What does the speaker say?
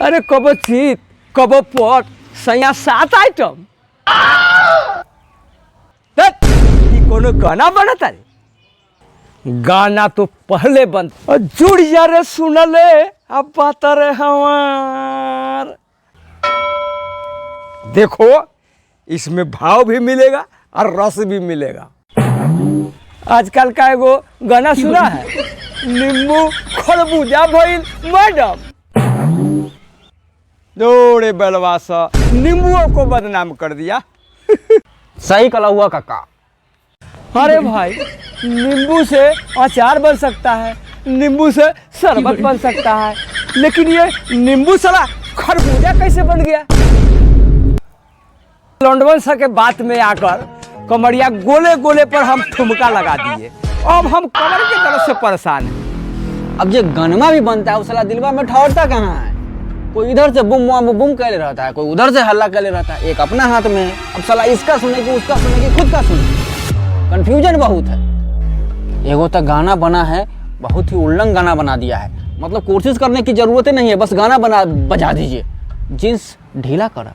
अरे कबो चीत कबो पट सैया 7 आइटम। कोनो गाना बनता रे? गाना तो पहले बन जुड़ जा रे सुनले अब बात रे हमार। देखो इसमें भाव भी मिलेगा और रस भी मिलेगा। आजकल का एगो गाना सुना है, नींबू खरबूजा भइल मैडम। दौड़े बलवासा नींबुओं को बदनाम कर दिया। सही कला हुआ काका। अरे भाई नींबू से अचार बन सकता है, नींबू से शरबत बन सकता है, लेकिन ये नींबू साला खरबूजा कैसे बन गया? लौंडवन सा के बात में आकर कमरिया गोले गोले पर हम ठुमका लगा दिए। अब हम कमर के तरफ से परेशान हैं। अब जो गनमा भी बनता है उस साला दिलवा में ठहरता कहाँ है? कोई इधर से बुम बुम कहले रहता है, कोई उधर से हल्ला कहले रहता है। एक अपना हाथ में है, अब साला इसका सुने कि उसका सुने कि खुद का सुने, कंफ्यूजन बहुत है। एगो तक गाना बना है, बहुत ही उल्लंघन गाना बना दिया है। मतलब कोशिश करने की जरूरत ही नहीं है, बस गाना बजा दीजिए। जींस ढीला करा